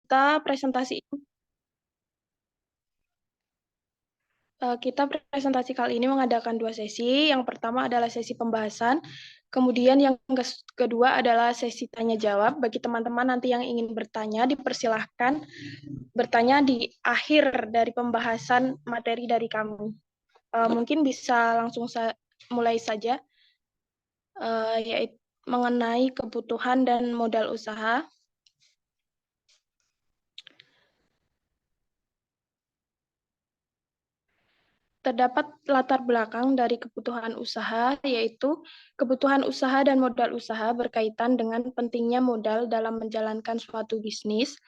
Kita presentasi kali ini mengadakan 2 sesi. Yang pertama adalah sesi pembahasan, kemudian yang kedua adalah sesi tanya jawab. Bagi teman-teman nanti yang ingin bertanya, dipersilahkan bertanya di akhir dari pembahasan materi dari kami. Mungkin bisa langsung mulai saja, yaitu mengenai kebutuhan dan modal usaha. Terdapat latar belakang dari kebutuhan usaha, yaitu kebutuhan usaha dan modal usaha berkaitan dengan pentingnya modal dalam menjalankan suatu bisnis.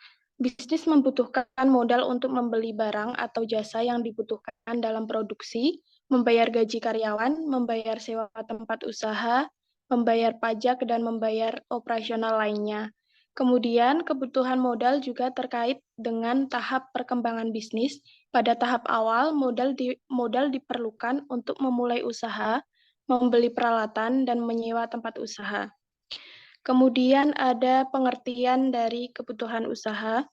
Bisnis membutuhkan modal untuk membeli barang atau jasa yang dibutuhkan dalam produksi, membayar gaji karyawan, membayar sewa tempat usaha, membayar pajak, dan membayar operasional lainnya. Kemudian, kebutuhan modal juga terkait dengan tahap perkembangan bisnis. Pada tahap awal, modal diperlukan untuk memulai usaha, membeli peralatan, dan menyewa tempat usaha. Kemudian ada pengertian dari kebutuhan usaha.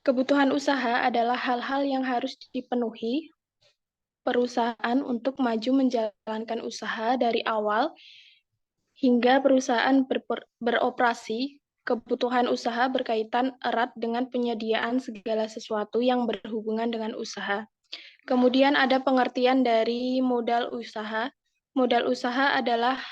Kebutuhan usaha adalah hal-hal yang harus dipenuhi perusahaan untuk maju menjalankan usaha dari awal hingga perusahaan beroperasi. Kebutuhan usaha berkaitan erat dengan penyediaan segala sesuatu yang berhubungan dengan usaha. Kemudian ada pengertian dari modal usaha. Modal usaha adalah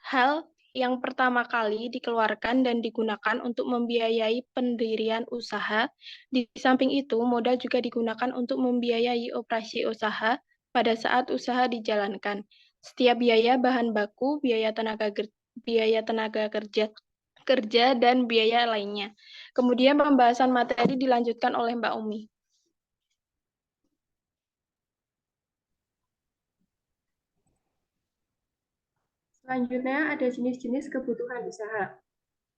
hal yang pertama kali dikeluarkan dan digunakan untuk membiayai pendirian usaha. Di samping itu, modal juga digunakan untuk membiayai operasi usaha pada saat usaha dijalankan. Setiap biaya bahan baku, biaya tenaga kerja dan biaya lainnya. Kemudian pembahasan materi dilanjutkan oleh Mbak Umi. Selanjutnya ada jenis-jenis kebutuhan usaha.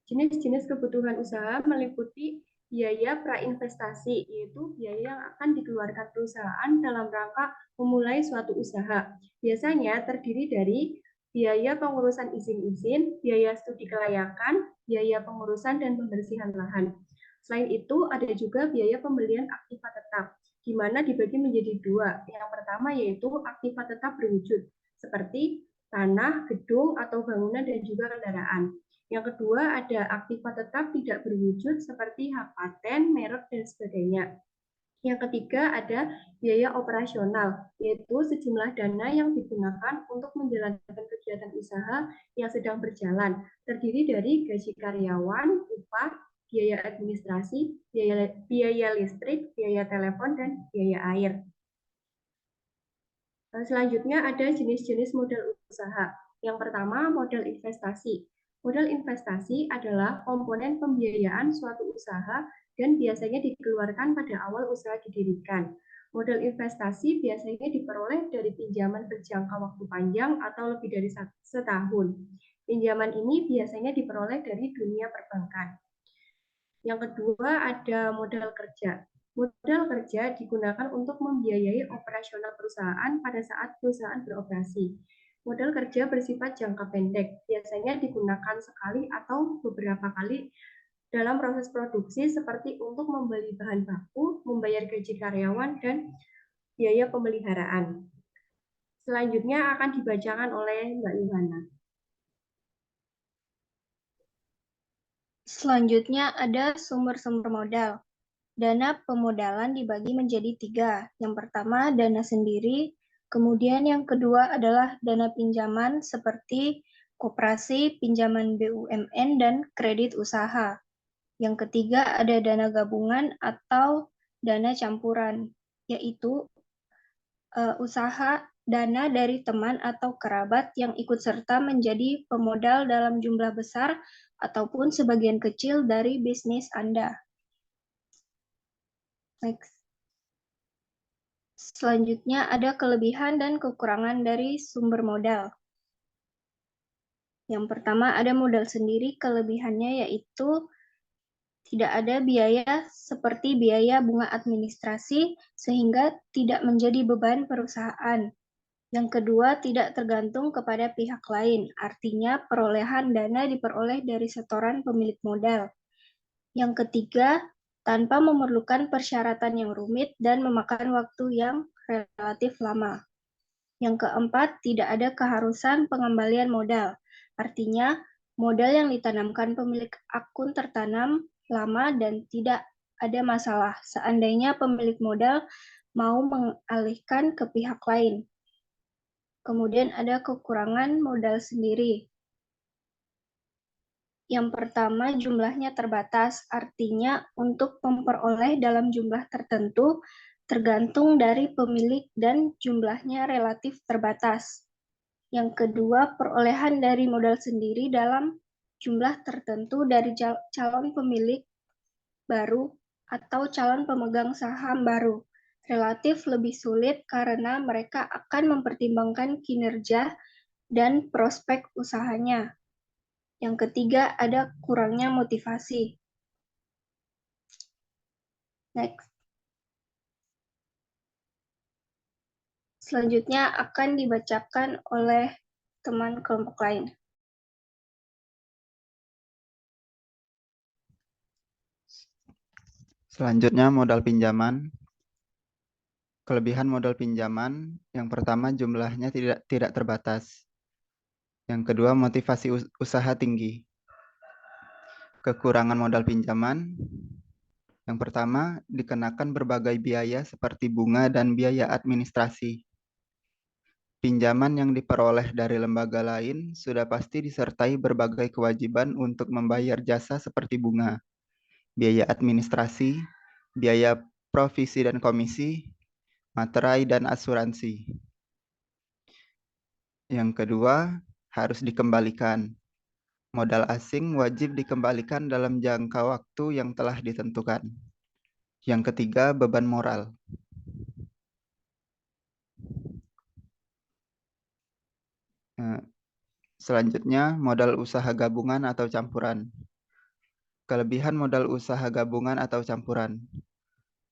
Jenis-jenis kebutuhan usaha meliputi biaya prainvestasi, yaitu biaya yang akan dikeluarkan perusahaan dalam rangka memulai suatu usaha. Biasanya terdiri dari biaya pengurusan izin-izin, biaya studi kelayakan, biaya pengurusan dan pembersihan lahan. Selain itu, ada juga biaya pembelian aktiva tetap, di mana dibagi menjadi dua. Yang pertama yaitu aktiva tetap berwujud, seperti tanah, gedung, atau bangunan, dan juga kendaraan. Yang kedua ada aktiva tetap tidak berwujud seperti hak paten, merek, dan sebagainya. Yang ketiga ada biaya operasional, yaitu sejumlah dana yang digunakan untuk menjalankan kegiatan usaha yang sedang berjalan, terdiri dari gaji karyawan, upah, biaya administrasi, biaya listrik, biaya telepon, dan biaya air. Selanjutnya ada jenis-jenis modal usaha. Yang pertama, modal investasi. Modal investasi adalah komponen pembiayaan suatu usaha dan biasanya dikeluarkan pada awal usaha didirikan. Modal investasi biasanya diperoleh dari pinjaman berjangka waktu panjang atau lebih dari setahun. Pinjaman ini biasanya diperoleh dari dunia perbankan. Yang kedua ada modal kerja. Modal kerja digunakan untuk membiayai operasional perusahaan pada saat perusahaan beroperasi. Modal kerja bersifat jangka pendek, biasanya digunakan sekali atau beberapa kali dalam proses produksi seperti untuk membeli bahan baku, membayar gaji karyawan, dan biaya pemeliharaan. Selanjutnya akan dibacakan oleh Mbak Yohana. Selanjutnya ada sumber-sumber modal. Dana pemodalan dibagi menjadi 3. Yang pertama, dana sendiri. Kemudian yang kedua adalah dana pinjaman seperti koperasi, pinjaman BUMN, dan kredit usaha. Yang ketiga ada dana gabungan atau dana campuran, yaitu usaha dana dari teman atau kerabat yang ikut serta menjadi pemodal dalam jumlah besar ataupun sebagian kecil dari bisnis Anda. Next. Selanjutnya ada kelebihan dan kekurangan dari sumber modal. Yang pertama ada modal sendiri, kelebihannya yaitu tidak ada biaya seperti biaya bunga administrasi sehingga tidak menjadi beban perusahaan. Yang kedua, tidak tergantung kepada pihak lain, artinya perolehan dana diperoleh dari setoran pemilik modal. Yang ketiga, tanpa memerlukan persyaratan yang rumit dan memakan waktu yang relatif lama. Yang keempat, tidak ada keharusan pengembalian modal. Artinya, modal yang ditanamkan pemilik akun tertanam lama dan tidak ada masalah seandainya pemilik modal mau mengalihkan ke pihak lain. Kemudian ada kekurangan modal sendiri. Yang pertama, jumlahnya terbatas, artinya untuk memperoleh dalam jumlah tertentu tergantung dari pemilik dan jumlahnya relatif terbatas. Yang kedua, perolehan dari modal sendiri dalam jumlah tertentu dari calon pemilik baru atau calon pemegang saham baru relatif lebih sulit karena mereka akan mempertimbangkan kinerja dan prospek usahanya. Yang ketiga, ada kurangnya motivasi. Next. Selanjutnya akan dibacakan oleh teman kelompok lain. Selanjutnya modal pinjaman. Kelebihan modal pinjaman, yang pertama jumlahnya tidak terbatas. Yang kedua motivasi usaha tinggi. Kekurangan modal pinjaman, yang pertama dikenakan berbagai biaya seperti bunga dan biaya administrasi. Pinjaman yang diperoleh dari lembaga lain sudah pasti disertai berbagai kewajiban untuk membayar jasa seperti bunga, biaya administrasi, biaya provisi dan komisi, materai dan asuransi. Yang kedua, harus dikembalikan. Modal asing wajib dikembalikan dalam jangka waktu yang telah ditentukan. Yang ketiga, beban moral. Selanjutnya, modal usaha gabungan atau campuran. Kelebihan modal usaha gabungan atau campuran.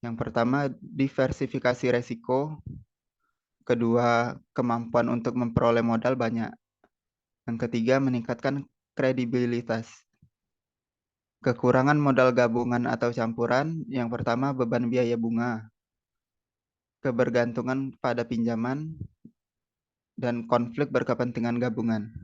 Yang pertama, diversifikasi resiko. Kedua, kemampuan untuk memperoleh modal banyak. Yang ketiga, meningkatkan kredibilitas. Kekurangan modal gabungan atau campuran, yang pertama beban biaya bunga, kebergantungan pada pinjaman, dan konflik berkepentingan gabungan.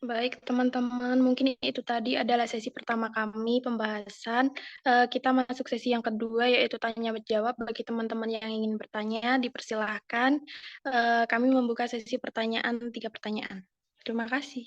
Baik, teman-teman, mungkin itu tadi adalah sesi pertama kami pembahasan. Kita masuk sesi yang kedua, yaitu tanya-jawab. Bagi teman-teman yang ingin bertanya, dipersilahkan. Kami membuka sesi pertanyaan, 3 pertanyaan. Terima kasih.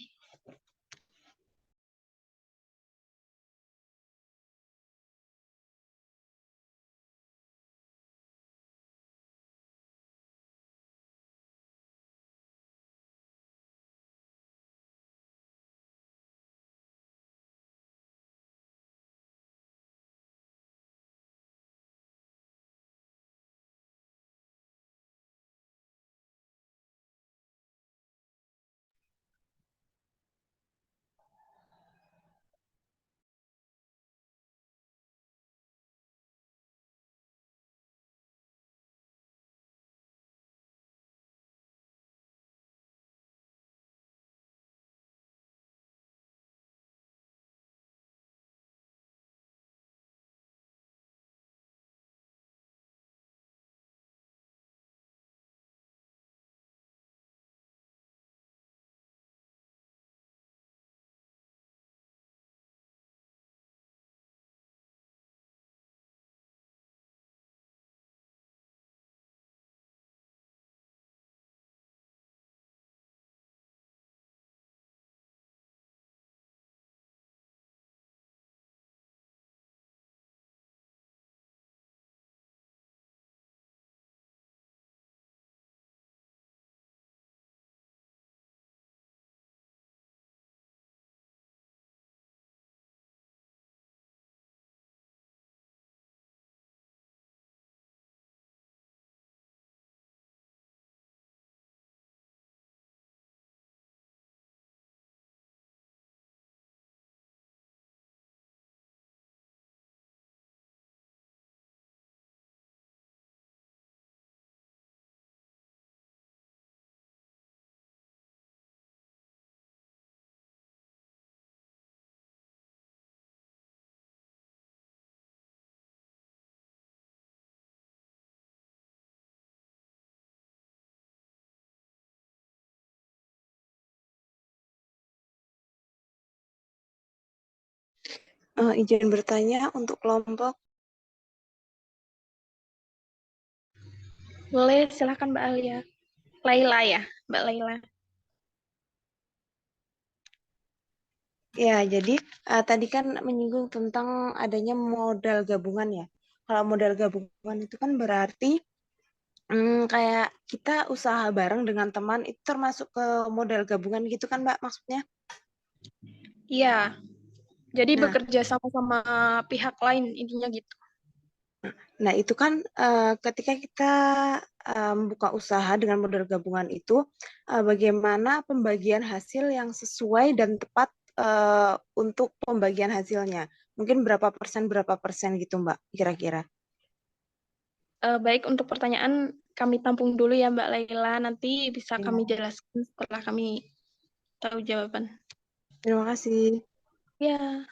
izin bertanya untuk kelompok. Boleh, silakan Mbak Alia. Laila ya, Mbak Laila. Ya, jadi tadi kan menyinggung tentang adanya modal gabungan ya. Kalau modal gabungan itu kan berarti kayak kita usaha bareng dengan teman itu termasuk ke modal gabungan gitu kan Mbak maksudnya? Iya, jadi Nah, bekerja sama-sama pihak lain intinya gitu. Nah, itu kan ketika kita buka usaha dengan modal gabungan itu, bagaimana pembagian hasil yang sesuai dan tepat untuk pembagian hasilnya? Mungkin berapa persen gitu, Mbak, kira-kira? Baik, untuk pertanyaan kami tampung dulu ya Mbak Laila, nanti bisa kami Ya, jelaskan setelah kami tahu jawaban. terima kasih. Ya,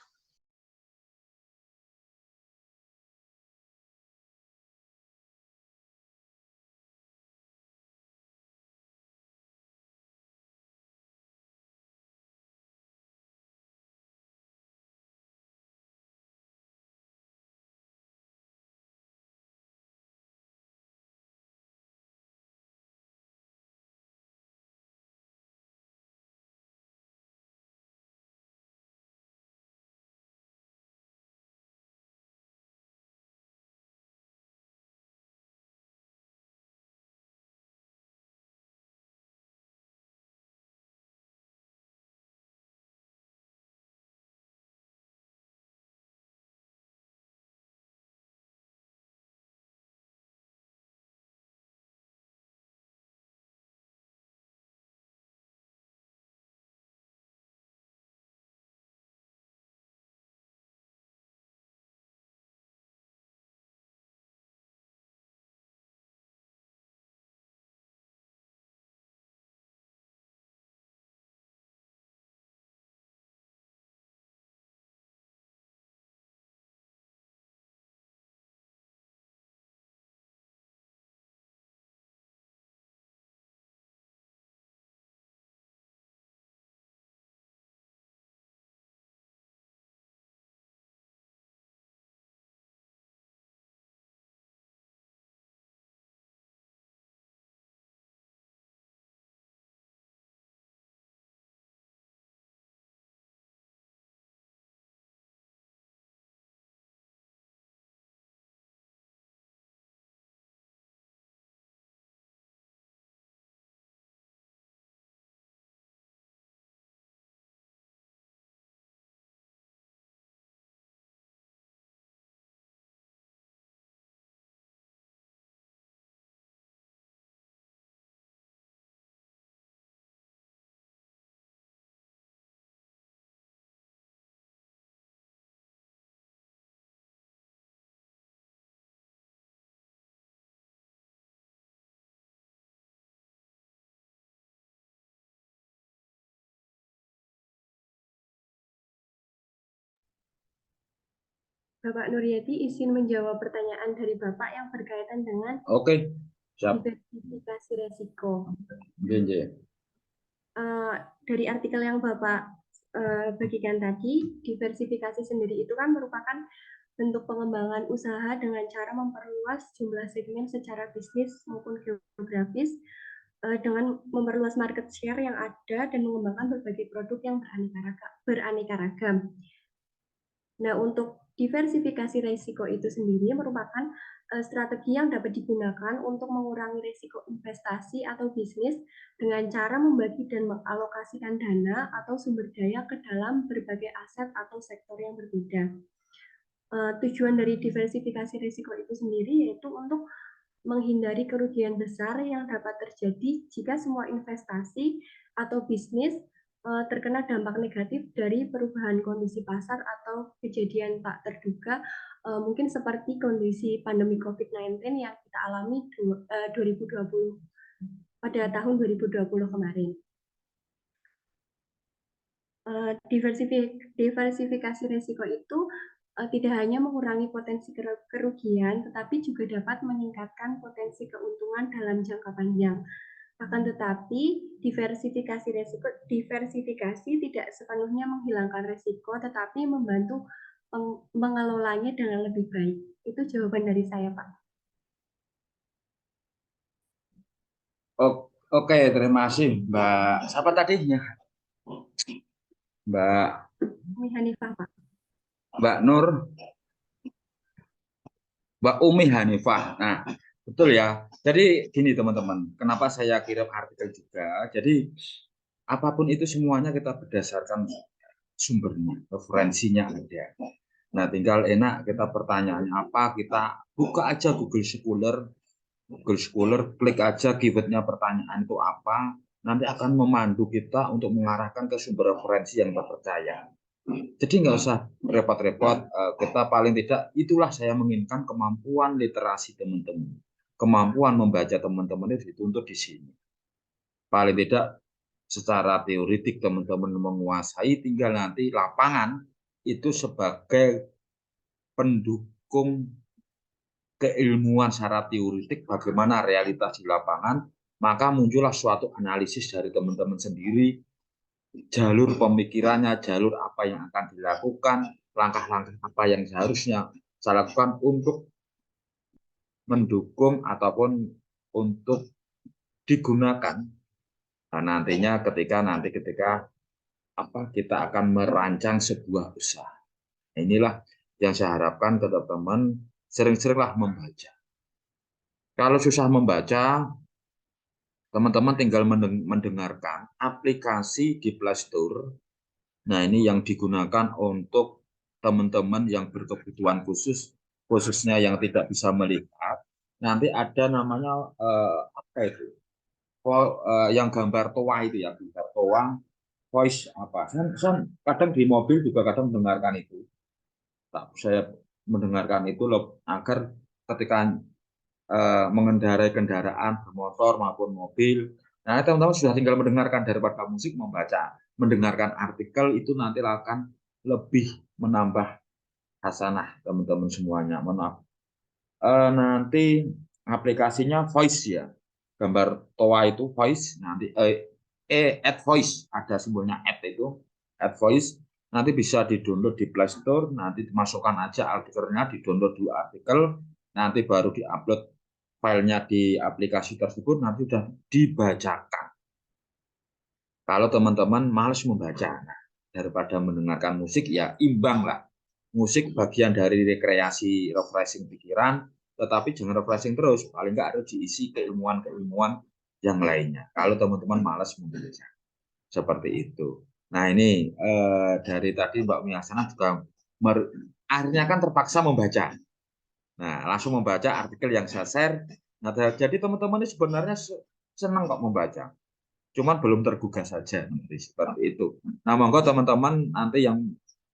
Bapak Nuryadi izin menjawab pertanyaan dari Bapak yang berkaitan dengan Oke, siap. diversifikasi resiko. JJ. Dari artikel yang Bapak bagikan tadi, diversifikasi sendiri itu kan merupakan bentuk pengembangan usaha dengan cara memperluas jumlah segmen secara bisnis maupun geografis dengan memperluas market share yang ada dan mengembangkan berbagai produk yang beraneka ragam. Nah, untuk diversifikasi risiko itu sendiri merupakan strategi yang dapat digunakan untuk mengurangi risiko investasi atau bisnis dengan cara membagi dan mengalokasikan dana atau sumber daya ke dalam berbagai aset atau sektor yang berbeda. Tujuan dari diversifikasi risiko itu sendiri yaitu untuk menghindari kerugian besar yang dapat terjadi jika semua investasi atau bisnis terkena dampak negatif dari perubahan kondisi pasar atau kejadian tak terduga, mungkin seperti kondisi pandemi COVID-19 yang kita alami 2020 pada tahun 2020 kemarin. Diversifikasi risiko itu tidak hanya mengurangi potensi kerugian, tetapi juga dapat meningkatkan potensi keuntungan dalam jangka panjang. Akan tetapi, diversifikasi tidak sepenuhnya menghilangkan risiko, tetapi membantu mengelolanya dengan lebih baik. Itu jawaban dari saya, Pak. Oke, terima kasih Mbak. Siapa tadi? Mbak Umi Hanifah, Pak. Mbak Nur, Mbak Umi Hanifah. Nah, betul ya. Jadi gini teman-teman, kenapa saya kirim artikel juga? Jadi apapun itu semuanya kita berdasarkan sumbernya, referensinya ada. Nah, tinggal enak kita pertanyaannya apa, kita buka aja Google Scholar, klik aja keywordnya pertanyaan itu apa, nanti akan memandu kita untuk mengarahkan ke sumber referensi yang terpercaya. Jadi nggak usah repot-repot, kita paling tidak, itulah saya menginginkan kemampuan literasi teman-teman. Kemampuan membaca teman-teman itu dituntut di sini. Paling tidak secara teoritik teman-teman menguasai, tinggal nanti lapangan itu sebagai pendukung keilmuan secara teoritik bagaimana realitas di lapangan, maka muncullah suatu analisis dari teman-teman sendiri, jalur pemikirannya, jalur apa yang akan dilakukan, langkah-langkah apa yang seharusnya saya lakukan untuk mendukung ataupun untuk digunakan. Nah, nantinya ketika kita akan merancang sebuah usaha. Inilah yang saya harapkan ke teman-teman, sering-seringlah membaca. Kalau susah membaca, teman-teman tinggal mendengarkan aplikasi di Play Store. Nah, ini yang digunakan untuk teman-teman yang berkebutuhan khusus, khususnya yang tidak bisa melihat. Nanti ada namanya apa itu? Yang gambar toa itu ya, gambar toa, voice apa? Saya kadang di mobil juga kadang mendengarkan itu. Saya mendengarkan itu loh, agar ketika mengendarai kendaraan bermotor maupun mobil. Nah, teman-teman sudah tinggal mendengarkan daripada musik, membaca, mendengarkan artikel itu nanti akan lebih menambah hasanah teman-teman semuanya. Mohon maaf. Nanti aplikasinya voice ya, gambar toa itu voice, nanti add voice, ada simbolnya add itu, add voice, nanti bisa di-download di Play Store, nanti dimasukkan aja artikelnya, di-download dulu artikel, nanti baru di-upload filenya di aplikasi tersebut, nanti sudah dibacakan. Kalau teman-teman malas membaca, nah, daripada mendengarkan musik, ya imbang lah. Musik bagian dari rekreasi, refreshing pikiran, tetapi jangan refreshing terus, paling nggak harus diisi keilmuan-keilmuan yang lainnya. Kalau teman-teman malas membaca, seperti itu. Nah, ini dari tadi Mbak Miasana juga akhirnya kan terpaksa membaca. Nah, langsung membaca artikel yang saya share. Nah, jadi teman-teman ini sebenarnya senang kok membaca. Cuman belum tergugah saja, seperti itu. Nah, monggo teman-teman nanti yang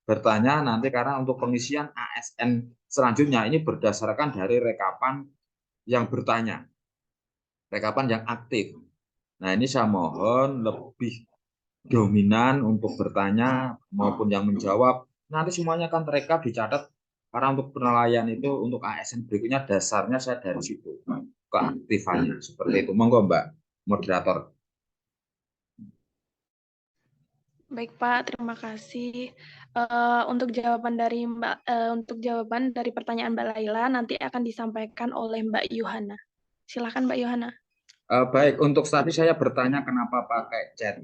bertanya nanti, karena untuk pengisian ASN selanjutnya ini berdasarkan dari rekapan yang bertanya, rekapan yang aktif. Nah, ini saya mohon lebih dominan untuk bertanya maupun yang menjawab. Nanti semuanya akan terekam, dicatat. Karena untuk penilaian itu untuk ASN berikutnya dasarnya saya dari situ, keaktifannya seperti itu. Monggo Mbak moderator. Baik Pak, terima kasih. Untuk jawaban dari pertanyaan Mbak Laila nanti akan disampaikan oleh Mbak Yuhana. Silakan Mbak Yuhana. Baik, untuk tadi saya bertanya kenapa pakai chat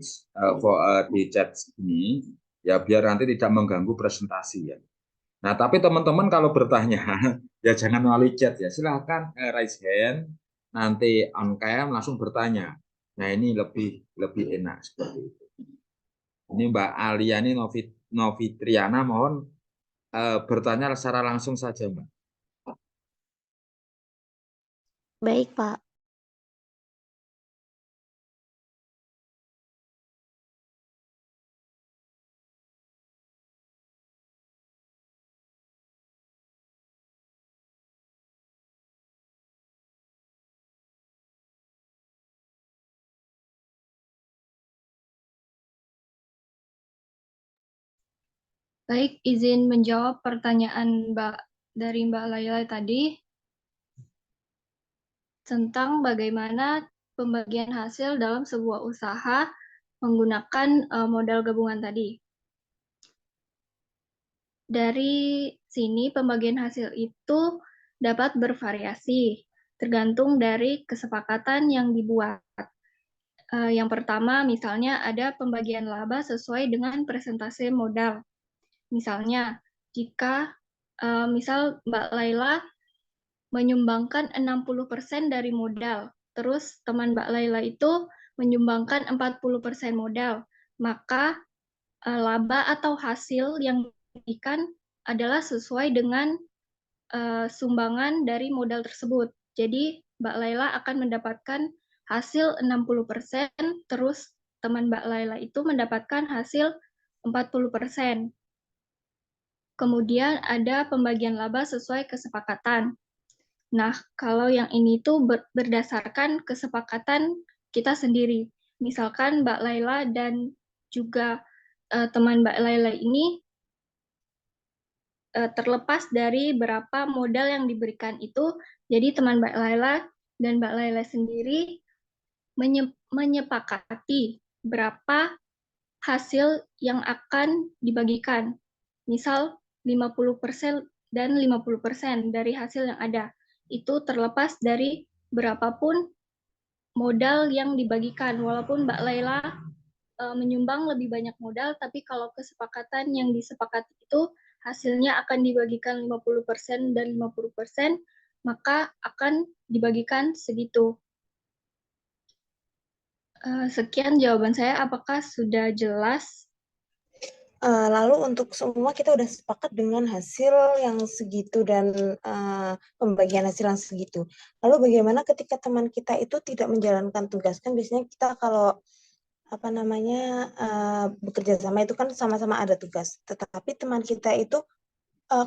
di chat ini, ya biar nanti tidak mengganggu presentasi ya. Nah, tapi teman-teman kalau bertanya, ya jangan melalui chat ya. Silahkan raise hand, nanti on cam langsung bertanya. Nah, ini lebih enak seperti itu. Ini Mbak Aliani Novitriana, mohon bertanya secara langsung saja, Mbak. Baik, Pak. Baik, izin menjawab pertanyaan dari Mbak Laila tadi tentang bagaimana pembagian hasil dalam sebuah usaha menggunakan modal gabungan tadi. Dari sini pembagian hasil itu dapat bervariasi, tergantung dari kesepakatan yang dibuat. Yang pertama, misalnya ada pembagian laba sesuai dengan presentase modal. Misalnya, jika misal Mbak Laila menyumbangkan 60% dari modal, terus teman Mbak Laila itu menyumbangkan 40% modal, maka laba atau hasil yang diberikan adalah sesuai dengan sumbangan dari modal tersebut. Jadi Mbak Laila akan mendapatkan hasil 60%, terus teman Mbak Laila itu mendapatkan hasil 40%. Kemudian ada pembagian laba sesuai kesepakatan. Nah, kalau yang ini tuh berdasarkan kesepakatan kita sendiri. Misalkan Mbak Laila dan juga teman Mbak Laila ini terlepas dari berapa modal yang diberikan itu, jadi teman Mbak Laila dan Mbak Laila sendiri menyepakati berapa hasil yang akan dibagikan. Misal 50% dan 50% dari hasil yang ada. Itu terlepas dari berapapun modal yang dibagikan. Walaupun Mbak Laila menyumbang lebih banyak modal, tapi kalau kesepakatan yang disepakati itu hasilnya akan dibagikan 50% dan 50%, maka akan dibagikan segitu. Sekian jawaban saya, apakah sudah jelas? Lalu untuk semua kita udah sepakat dengan hasil yang segitu dan pembagian hasil yang segitu. Lalu bagaimana ketika teman kita itu tidak menjalankan tugas? Kan biasanya kita kalau bekerja sama itu kan sama-sama ada tugas, tetapi teman kita itu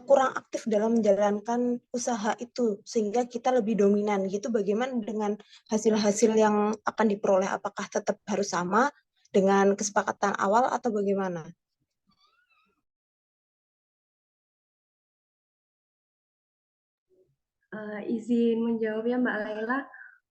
kurang aktif dalam menjalankan usaha itu sehingga kita lebih dominan gitu. Bagaimana dengan hasil-hasil yang akan diperoleh? Apakah tetap harus sama dengan kesepakatan awal atau bagaimana? Izin menjawab ya Mbak Laila.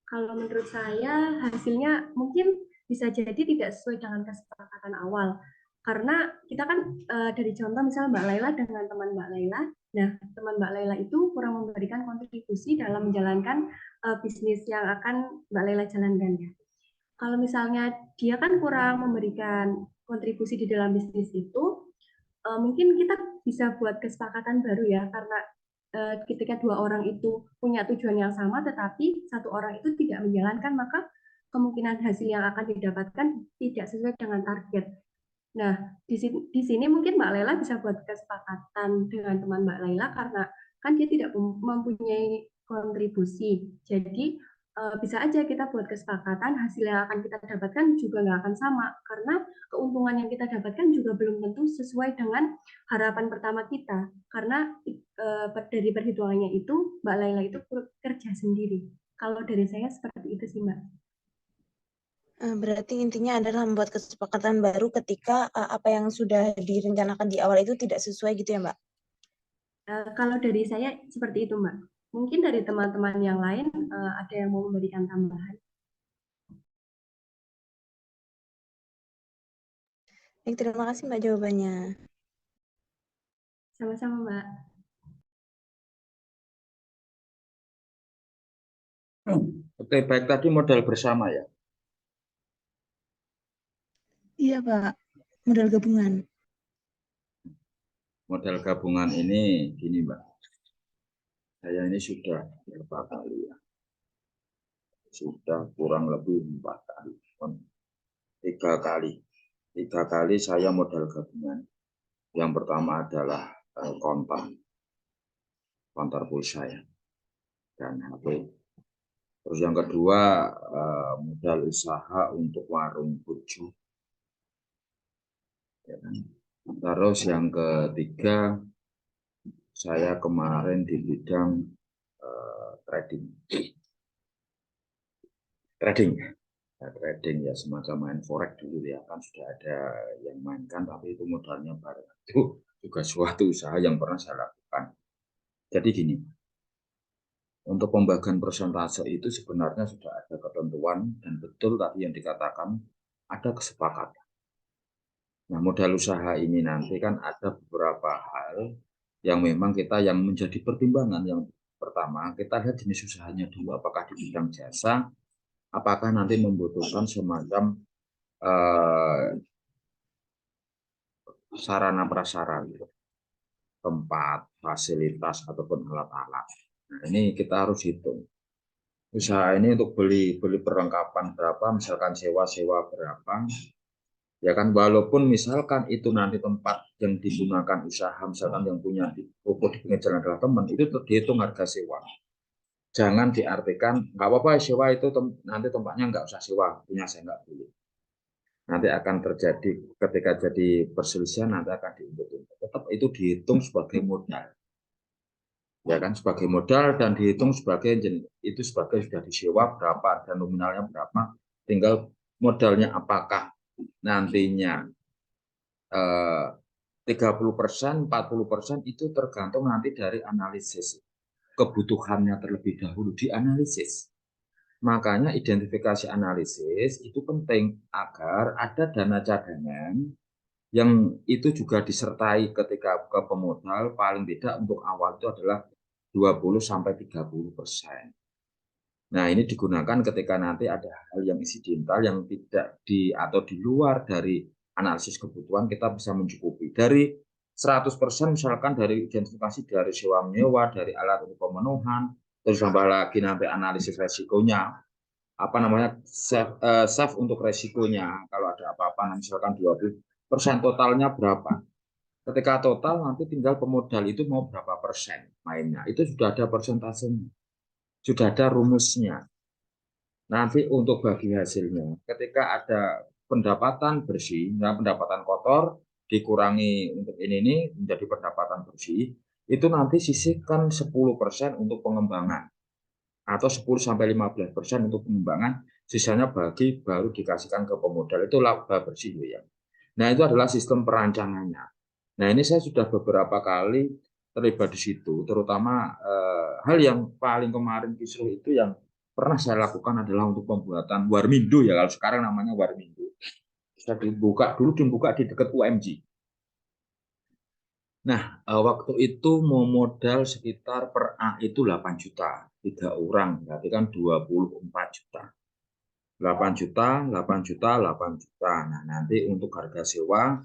Kalau menurut saya hasilnya mungkin bisa jadi tidak sesuai dengan kesepakatan awal. Karena kita kan dari contoh misal Mbak Laila dengan teman Mbak Laila, nah teman Mbak Laila itu kurang memberikan kontribusi dalam menjalankan bisnis yang akan Mbak Laila jalankan ya. Kalau misalnya dia kan kurang memberikan kontribusi di dalam bisnis itu, mungkin kita bisa buat kesepakatan baru ya, karena ketika dua orang itu punya tujuan yang sama, tetapi satu orang itu tidak menjalankan, maka kemungkinan hasil yang akan didapatkan tidak sesuai dengan target. Nah, di sini mungkin Mbak Laila bisa buat kesepakatan dengan teman Mbak Laila karena kan dia tidak mempunyai kontribusi. Jadi bisa aja kita buat kesepakatan, hasil yang akan kita dapatkan juga nggak akan sama karena keuntungan yang kita dapatkan juga belum tentu sesuai dengan harapan pertama kita. Karena dari perhitungannya itu Mbak Laila itu kerja sendiri. Kalau dari saya seperti itu sih Mbak. Berarti intinya adalah membuat kesepakatan baru ketika apa yang sudah direncanakan di awal itu tidak sesuai gitu ya Mbak? Kalau dari saya seperti itu Mbak. Mungkin dari teman-teman yang lain ada yang mau memberikan tambahan. Baik, terima kasih Mbak jawabannya. Sama-sama Mbak. Oke, baik, tadi modal bersama ya. Iya Pak, modal gabungan. Modal gabungan ini gini Mbak. Saya ini sudah berapa kali ya? Sudah kurang lebih 4 kali. 3 kali. 3 kali saya modal gabungan. Yang pertama adalah konter pulsa ya, dan HP. Terus yang kedua modal usaha untuk warung burjo. Ya kan? Terus yang ketiga saya kemarin di bidang trading ya, semacam main forex dulu ya, kan sudah ada yang mainkan tapi itu modalnya bareng. Itu juga suatu usaha yang pernah saya lakukan. Jadi gini, untuk pembagian persentase itu sebenarnya sudah ada ketentuan dan betul tadi yang dikatakan ada kesepakatan. Nah, modal usaha ini nanti kan ada beberapa hal yang memang kita yang menjadi pertimbangan. Yang pertama, kita lihat jenis usahanya dulu, apakah di bidang jasa, apakah nanti membutuhkan semacam sarana prasarana, tempat, fasilitas, ataupun alat-alat. Nah, ini kita harus hitung. Usaha ini untuk beli perlengkapan berapa, misalkan sewa berapa, ya kan, walaupun misalkan itu nanti tempat yang digunakan usaha, misalkan yang punya ruko di pinggir jalan adalah teman, itu dihitung harga sewa. Jangan diartikan nggak apa-apa sewa itu nanti tempatnya nggak usah sewa, punya saya nggak boleh. Nanti akan terjadi ketika jadi perselisihan, nanti akan diuntut-untut. Tetap itu dihitung sebagai modal, ya kan, sebagai modal, dan dihitung sebagai itu sebagai sudah disewa berapa dan nominalnya berapa. Tinggal modalnya apakah nantinya 30%, 40% itu tergantung nanti dari analisis kebutuhannya terlebih dahulu dianalisis. Makanya identifikasi analisis itu penting agar ada dana cadangan yang itu juga disertai ketika ke pemodal, paling tidak untuk awal itu adalah 20-30%. Nah, ini digunakan ketika nanti ada hal yang insidental yang tidak atau di luar dari analisis kebutuhan, kita bisa mencukupi. Dari 100% misalkan dari identifikasi dari sewa menyewa, dari alat untuk pemenuhan, terus tambah lagi nanti analisis resikonya, apa namanya, save untuk resikonya, kalau ada apa-apa misalkan 20%, totalnya berapa. Ketika total nanti tinggal pemodal itu mau berapa persen mainnya, itu sudah ada persentasenya, sudah ada rumusnya. Nanti untuk bagi hasilnya, ketika ada pendapatan bersih, nah pendapatan kotor dikurangi untuk ini menjadi pendapatan bersih, itu nanti sisihkan 10% untuk pengembangan atau 10-15% untuk pengembangan, sisanya bagi baru dikasihkan ke pemodal, itu laba bersih ya. Nah, itu adalah sistem perancangannya. Nah, ini saya sudah beberapa kali terlibat di situ, terutama hal yang paling kemarin kisruh itu yang pernah saya lakukan adalah untuk pembuatan Warmindo ya, kalau sekarang namanya Warmindo. Saya dibuka di dekat UMG. Nah, waktu itu mau modal sekitar per A itu 8 juta, 3 orang, berarti kan 24 juta. 8 juta, 8 juta, 8 juta. Nah, nanti untuk harga sewa,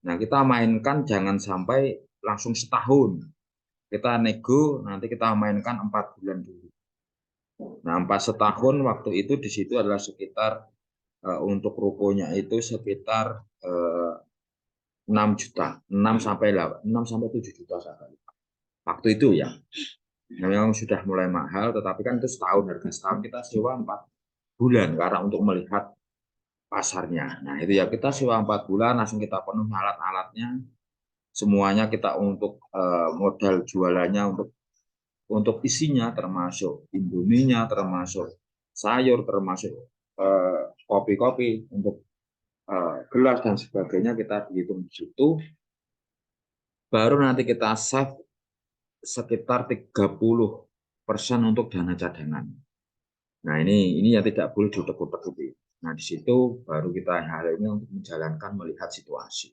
nah kita mainkan jangan sampai langsung setahun. Kita nego, nanti kita mainkan 4 bulan dulu. Nah, setahun waktu itu di situ adalah sekitar untuk rukonya itu sekitar 6 juta, 6 sampai 7 juta saja. Waktu itu ya. Nah, memang sudah mulai mahal, tetapi kan itu setahun, harga setahun kita sewa 4 bulan karena untuk melihat pasarnya. Nah, itu ya kita sewa 4 bulan, langsung kita penuh alat-alatnya, semuanya kita untuk modal jualannya, untuk isinya, termasuk Indominya, termasuk sayur, termasuk kopi-kopi, untuk gelas dan sebagainya, kita dihitung di situ. Baru nanti kita save sekitar 30% untuk dana cadangan. Nah, ini yang tidak boleh diutek-utek. Nah, di situ baru kita akhirnya untuk menjalankan, melihat situasi.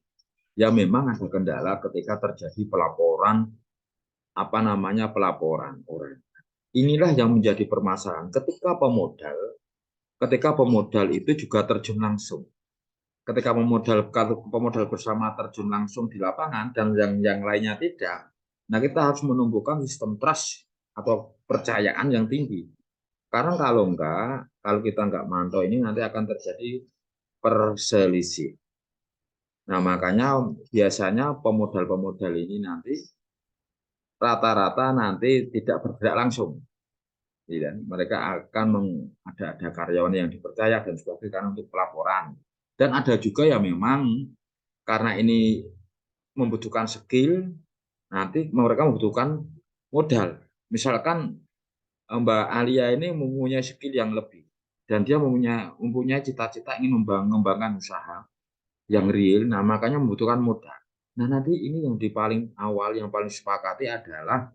Ya, memang ada kendala ketika terjadi pelaporan orang. Inilah yang menjadi permasalahan ketika pemodal itu juga terjun langsung. Ketika pemodal bersama terjun langsung di lapangan dan yang lainnya tidak, nah kita harus menumbuhkan sistem trust atau percayaan yang tinggi. Karena kalau kita nggak mantau ini, nanti akan terjadi perselisih. Nah, makanya biasanya pemodal ini nanti rata-rata nanti tidak bergerak langsung. Mereka akan ada karyawan yang dipercaya dan sebagainya untuk pelaporan. Dan ada juga yang memang karena ini membutuhkan skill, nanti mereka membutuhkan modal. Misalkan Mbak Alia ini mempunyai skill yang lebih, dan dia mempunyai cita-cita ingin mengembangkan usaha yang real, nah makanya membutuhkan modal. Nah, nanti ini yang di paling awal, yang paling sepakati adalah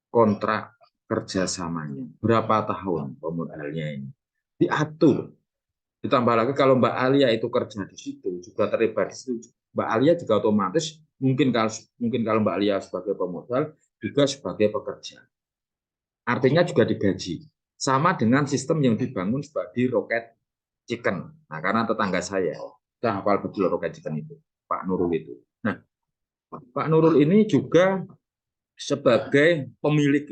kontrak kerjasamanya. Berapa tahun pemodalnya ini? Diatur. Ditambah lagi kalau Mbak Alia itu kerja di situ, juga terlibat di situ, Mbak Alia juga otomatis mungkin kalau Mbak Alia sebagai pemodal juga sebagai pekerja. Artinya juga digaji. Sama dengan sistem yang dibangun sebagai Rocket Chicken. Nah, karena tetangga saya, saya hafal betul Rocket Chicken itu, Pak Nurul itu. Nah, Pak Nurul ini juga sebagai pemilik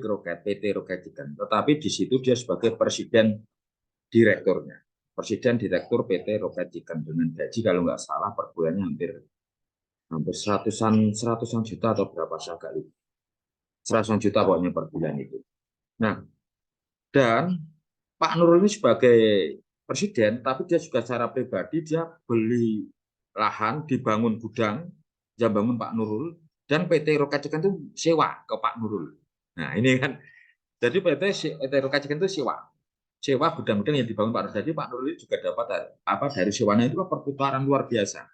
Rocket PT Rocket Chicken. Tetapi di situ dia sebagai presiden direkturnya. Presiden direktur PT Rocket Chicken dengan gaji kalau nggak salah per bulannya hampir seratusan juta atau berapa saya agak lupa. Seratusan juta pokoknya per bulan itu. Nah, dan Pak Nurul ini sebagai presiden, tapi dia juga secara pribadi dia beli lahan, dibangun gudang, dia bangun Pak Nurul, dan PT Rocket Chicken itu sewa ke Pak Nurul. Nah ini kan, jadi PT Rocket Chicken itu sewa gudang-gudang yang dibangun Pak Nurul. Jadi Pak Nurul juga dapat apa dari sewanya itu perputaran luar biasa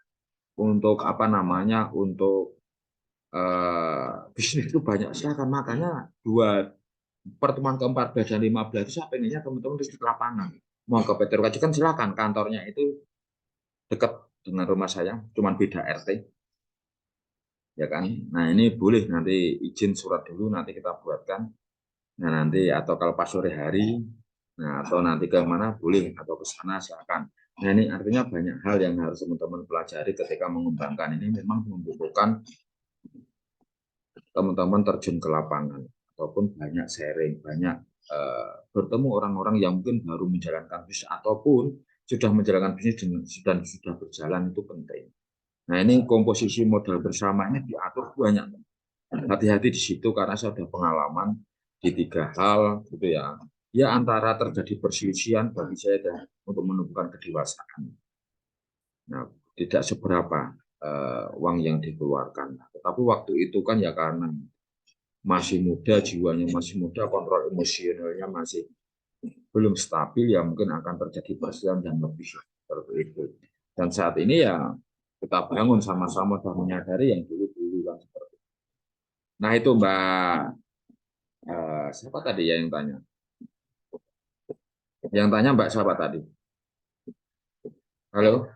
untuk apa namanya untuk bisnis itu banyak sekali. Makanya pertemuan ke-14 dan 15 itu saya pengennya teman-teman di lapangan. Mau ke PT Rocket Chicken silakan, kantornya itu dekat dengan rumah saya, cuma beda RT. Ya kan? Nah, ini boleh nanti izin surat dulu nanti kita buatkan. Nah, nanti atau kalau pas sore hari, nah atau nanti ke mana boleh atau ke sana silakan. Nah, ini artinya banyak hal yang harus teman-teman pelajari ketika mengembangkan ini memang membutuhkan teman-teman terjun ke lapangan ataupun banyak sharing, banyak bertemu orang-orang yang mungkin baru menjalankan bisnis ataupun sudah menjalankan bisnis dan sudah berjalan itu penting. Nah, ini komposisi modal bersama ini diatur banyak. Hati-hati di situ karena saya sudah pengalaman di 3 hal gitu ya. Ya antara terjadi perselisihan bagi saya dan untuk menumbuhkan kedewasaan. Nah, tidak seberapa uang yang dikeluarkan. Tetapi waktu itu kan ya karena masih muda, jiwanya masih muda, kontrol emosionalnya masih belum stabil, ya mungkin akan terjadi perselisihan dan lebih seperti itu. Dan saat ini ya kita bangun sama-sama dan menyadari yang dulu-dulu kan seperti itu. Nah itu Mbak, siapa tadi ya yang tanya? Yang tanya Mbak siapa tadi? Halo?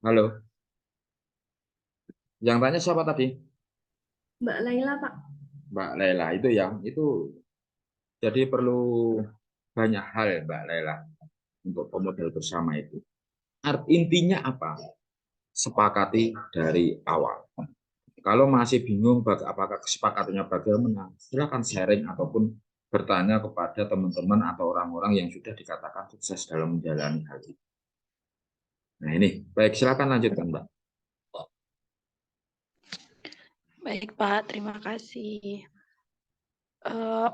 Halo? Yang tanya siapa tadi? Mbak Laila, Pak. Mbak Lela itu ya, itu jadi perlu banyak hal ya Mbak Lela untuk pemodal bersama itu. Intinya apa? Sepakati dari awal. Kalau masih bingung apakah kesepakatannya bagaimana, silakan sharing ataupun bertanya kepada teman-teman atau orang-orang yang sudah dikatakan sukses dalam menjalani hal itu. Nah ini, baik silakan lanjutkan Mbak. Baik Pak, terima kasih.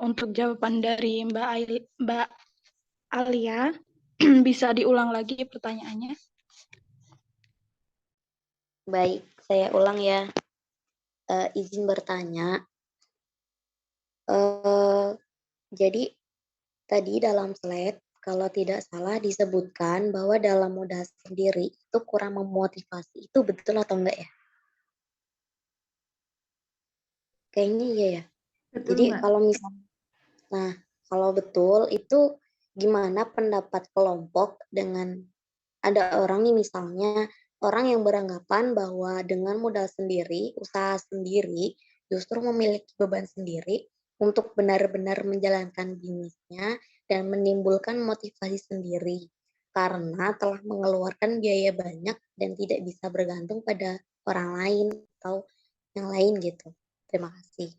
Untuk jawaban dari Mbak Alia, bisa diulang lagi pertanyaannya? Baik, saya ulang ya. Izin bertanya. Jadi tadi dalam slide, kalau tidak salah disebutkan bahwa dalam modal sendiri itu kurang memotivasi. Itu betul atau enggak ya? Kayaknya iya ya. Betul, Jadi Mbak. kalau betul itu gimana pendapat kelompok dengan ada orang nih misalnya orang yang beranggapan bahwa dengan modal sendiri, usaha sendiri, justru memiliki beban sendiri untuk benar-benar menjalankan bisnisnya dan menimbulkan motivasi sendiri karena telah mengeluarkan biaya banyak dan tidak bisa bergantung pada orang lain atau yang lain gitu. Terima kasih.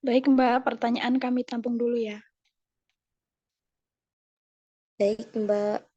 Baik Mbak, pertanyaan kami tampung dulu ya. Baik, Mbak.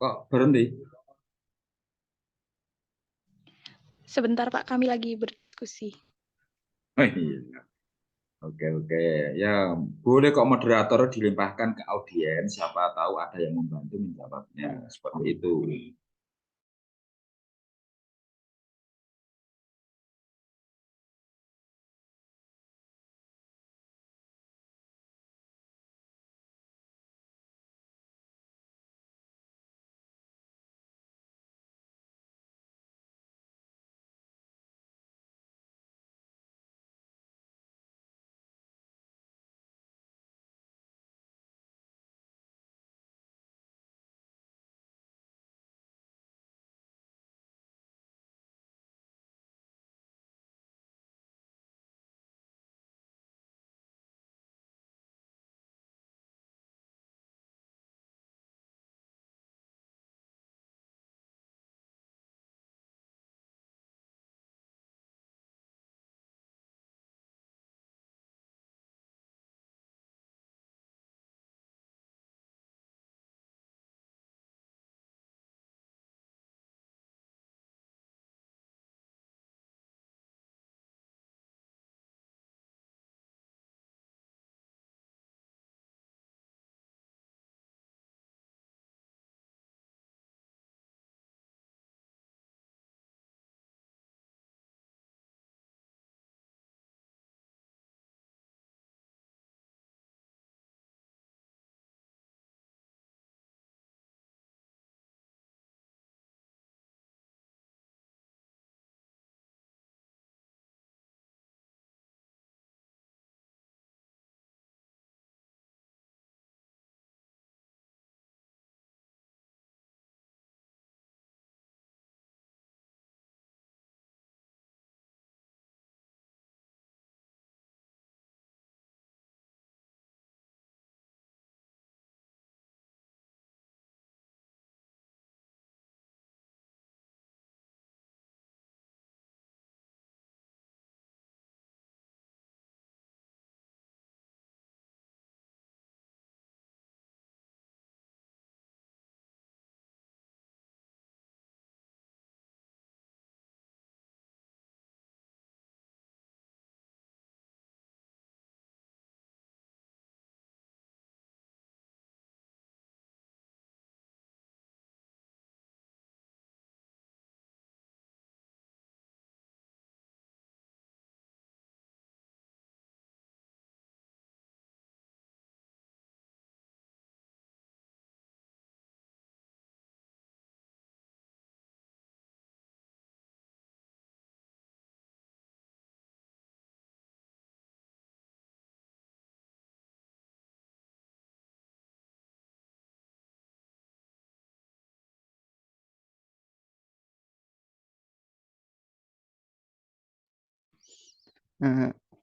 Kok berhenti? Sebentar Pak, kami lagi berdiskusi. Oh, iya. Oke, oke. Ya, boleh kok moderator dilimpahkan ke audiens, siapa tahu ada yang membantu menjawabnya. Seperti itu.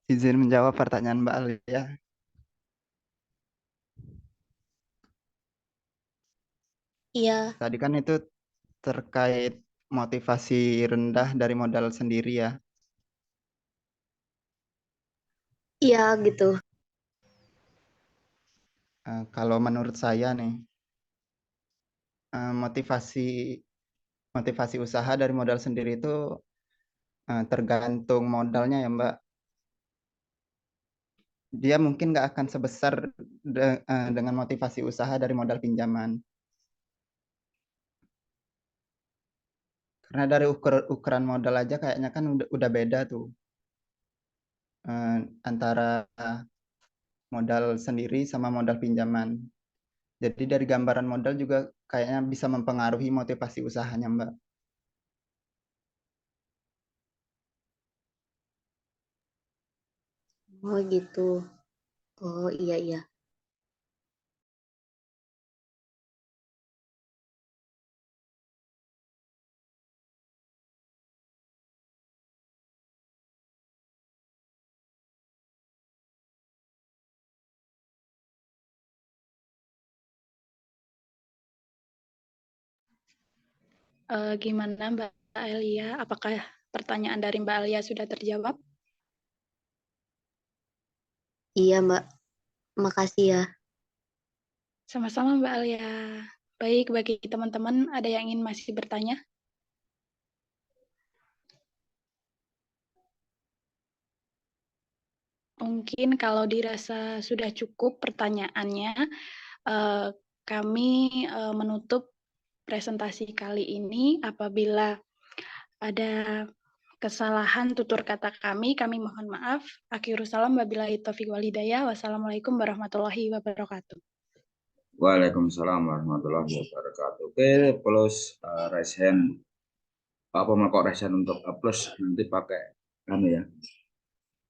Izin menjawab pertanyaan Mbak Alia. Iya, Tadi kan itu terkait motivasi rendah dari modal sendiri ya. iya gitu. Kalau menurut saya nih, motivasi motivasi usaha dari modal sendiri itu tergantung modalnya ya Mbak. Dia mungkin nggak akan sebesar dengan motivasi usaha dari modal pinjaman. Karena dari ukuran modal aja kayaknya kan udah beda tuh antara modal sendiri sama modal pinjaman. Jadi dari gambaran modal juga kayaknya bisa mempengaruhi motivasi usahanya, Mbak. Oh gitu. Oh iya iya. Gimana Mbak Alia? Apakah pertanyaan dari Mbak Alia sudah terjawab? Iya Mbak. Makasih ya. Sama-sama Mbak Alia. Baik, bagi teman-teman, ada yang ingin masih bertanya? Mungkin kalau dirasa sudah cukup pertanyaannya, kami menutup presentasi kali ini. Apabila ada kesalahan tutur kata kami mohon maaf. Akhirus salam, wabillahi taufiq walhidayah. Wassalamualaikum warahmatullahi wabarakatuh. Waalaikumsalam warahmatullahi wabarakatuh. Oke, plus raise hand. Apa mau kok raise hand untuk plus nanti pakai ya.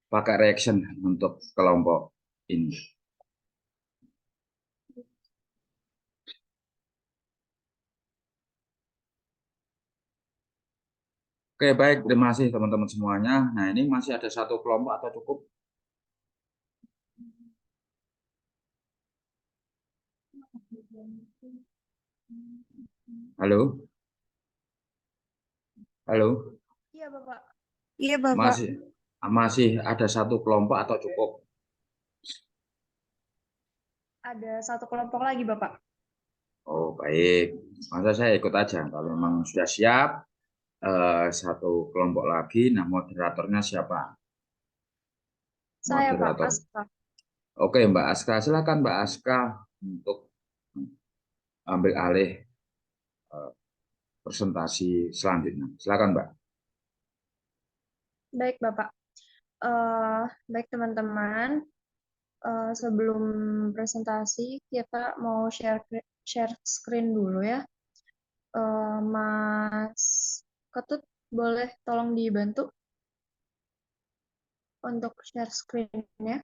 Pakai reaction untuk kelompok ini. Oke, baik. Terima kasih teman-teman semuanya. Nah, ini masih ada satu kelompok atau cukup? Halo? Halo? Iya, Bapak. Iya, Bapak. Masih ada satu kelompok atau cukup? Ada satu kelompok lagi, Bapak. Oh, baik. Masa saya ikut aja. Kalau memang sudah siap, satu kelompok lagi. Nah, moderatornya siapa? Saya, Pak, Moderator. Aska. Oke, Mbak Aska. Silakan Mbak Aska untuk ambil alih presentasi selanjutnya. Silakan, Mbak. Baik, Bapak. Baik, teman-teman. Sebelum presentasi, kita mau share screen dulu ya. Mas Ketut, boleh tolong dibantu untuk share screen-nya?